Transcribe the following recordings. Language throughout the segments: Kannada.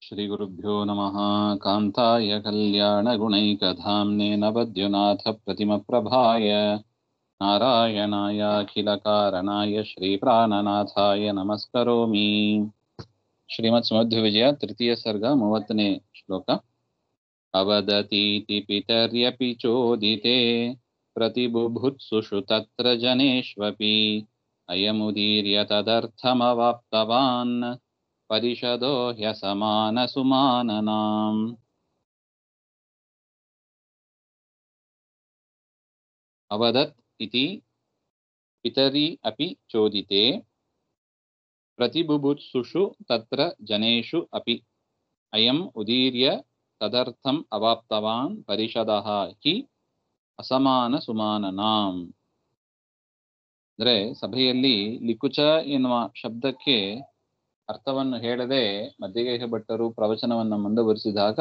श्रीगुरुभ्यो नमः। कान्ताय कल्याणगुणैकधाम्ने नवद्युनाथप्रतिमप्रभाय नारायणायाखिलकारणाय श्रीप्राणनाथाय नमस्करोमि। श्रीमत्समध्वविजय तृतीय सर्ग 30ನೇ ಶ್ಲೋಕ. अवदतीति पितर्यपि चोदिते प्रतिबुभुत्सुषु तत्र जनेष्वपि अयमुदीर्य तदर्थमवाप्तवान् परिषदो ह्यसमानसुमाननाम्. अवदत् इति पितरि अपि चोदिते प्रतिबुभुत्सुषु तत्र जनेषु अपि अयम् उदीर्य तदर्थम् अवाप्तवान् परिषदः हि ಅಸಮಾನಸುಮಾನನಾಂ. ಅಂದರೆ ಸಭೆಯಲ್ಲಿ ಲಿಕುಚ ಎನ್ನುವ ಶಬ್ದಕ್ಕೆ ಅರ್ಥವನ್ನು ಹೇಳದೆ ಮಧ್ಯಗೇಹ ಭಟ್ಟರು ಪ್ರವಚನವನ್ನು ಮುಂದುವರಿಸಿದಾಗ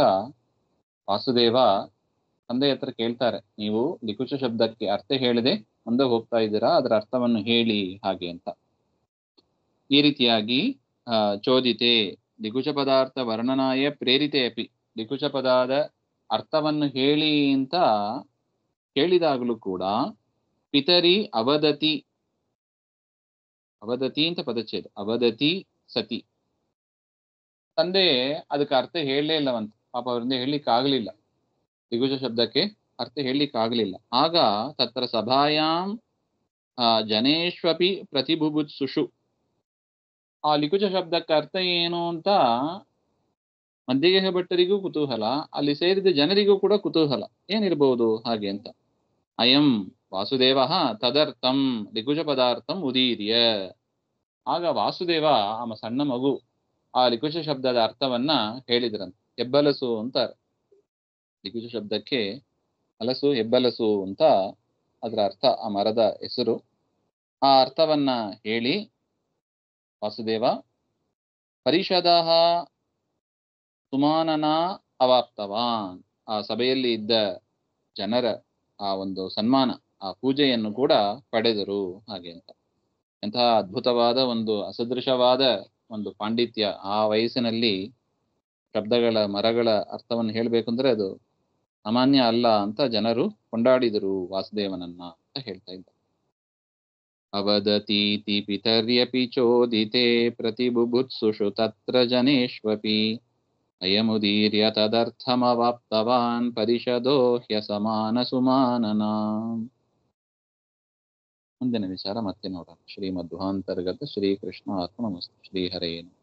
ವಾಸುದೇವ ತಂದೆ ಹತ್ರ ಕೇಳ್ತಾರೆ, ನೀವು ಲಿಕುಚ ಶಬ್ದಕ್ಕೆ ಅರ್ಥ ಹೇಳದೆ ಮುಂದೆ ಹೋಗ್ತಾ ಇದ್ದೀರಾ, ಅದರ ಅರ್ಥವನ್ನು ಹೇಳಿ ಹಾಗೆ ಅಂತ. ಈ ರೀತಿಯಾಗಿ ಚೋದಿತೆ ಲಿಕುಚ ಪದಾರ್ಥ ವರ್ಣನಾಯ ಪ್ರೇರಿತೆ ಅಪಿ, ಲಿಕುಚ ಪದಾದ ಅರ್ಥವನ್ನು ಹೇಳಿ ಅಂತ ಕೇಳಿದಾಗಲೂ ಕೂಡ ಪಿತರಿ ಅವದತಿ, ಅವದತಿ ಅಂತ ಪದಚ್ಛೇದ, ಅವದತಿ ಸತಿ, ತಂದೆ ಅದಕ್ಕೆ ಅರ್ಥ ಹೇಳಲೇ ಇಲ್ಲವಂತ. ಪಾಪ ಅವರಿಂದ ಹೇಳಲಿಕ್ಕಾಗಲಿಲ್ಲ, ಲಿಗುಜ ಶಬ್ದಕ್ಕೆ ಅರ್ಥ ಹೇಳಲಿಕ್ಕಾಗಲಿಲ್ಲ. ಆಗ ತತ್ರ ಸಭಾಯಾಂ ಜನೇಶ್ವಪಿ ಪ್ರತಿಬುಭುತ್ಸುಷು, ಆ ಲಿಕುಜ ಶಬ್ದಕ್ಕೆ ಅರ್ಥ ಏನು ಅಂತ ಮಧ್ಯಗೇಹ ಭಟ್ಟರಿಗೂ ಕುತೂಹಲ, ಅಲ್ಲಿ ಸೇರಿದ ಜನರಿಗೂ ಕೂಡ ಕುತೂಹಲ, ಏನಿರ್ಬೋದು ಹಾಗೆ ಅಂತ. ಅಯಂ ವಾಸುದೇವ ತದರ್ಥಂ ಲಿಕುಜ ಪದಾರ್ಥಂ ಉದೀರ್ಯ, ಆಗ ವಾಸುದೇವ ಆ ಸಣ್ಣ ಮಗು ಆ ಲಿಕುಜ ಶಬ್ದದ ಅರ್ಥವನ್ನ ಹೇಳಿದ್ರಂತೆ. ಹೆಬ್ಬಲಸು ಅಂತ, ಲಿಕುಜ ಶಬ್ದಕ್ಕೆ ಹಲಸು ಹೆಬ್ಬಲಸು ಅಂತ ಅದರ ಅರ್ಥ, ಆ ಮರದ ಹೆಸರು. ಆ ಅರ್ಥವನ್ನ ಹೇಳಿ ವಾಸುದೇವ ಪರಿಷದಃ ಸುಮಾನನ ಅವಾಪ್ತವಾನ್, ಆ ಸಭೆಯಲ್ಲಿ ಇದ್ದ ಜನರ ಆ ಒಂದು ಸನ್ಮಾನ, ಆ ಪೂಜೆಯನ್ನು ಕೂಡ ಪಡೆದರು ಹಾಗೆ ಅಂತ. ಎಂತಹ ಅದ್ಭುತವಾದ ಒಂದು ಅಸದೃಶವಾದ ಒಂದು ಪಾಂಡಿತ್ಯ. ಆ ವಯಸ್ಸಿನಲ್ಲಿ ಶಬ್ದಗಳ ಮರಗಳ ಅರ್ಥವನ್ನು ಹೇಳಬೇಕಂದ್ರೆ ಅದು ಸಾಮಾನ್ಯ ಅಲ್ಲ ಅಂತ ಜನರು ಕೊಂಡಾಡಿದರು ವಾಸುದೇವನನ್ನ ಅಂತ ಹೇಳ್ತಾ ಇದ್ದ. ಅವದತೀತಿ ಪಿತರ್ಯಪಿ ಚೋದಿತೆ ಪ್ರತಿಬುಭುತ್ಸುಷು ತತ್ರ ಜನೇಷ್ವಪಿ ಅಯಮುದೀರ್ಯ ತದರ್ಥಮವಾಪ್ತವಾನ್ ಪರಿಷದೋ ಹ್ಯಸಮಾನಸುಮಾನನಾಂ. ಮುಂದಿನ ವಿಚಾರ ಮತ್ತೆ ನೋಡೋಣ. ಶ್ರೀಮಧ್ವಾಂತರ್ಗತ ಶ್ರೀಕೃಷ್ಣ ಅರ್ಪಣಮಸ್ತು. ಶ್ರೀಹರೇ ನಮಃ.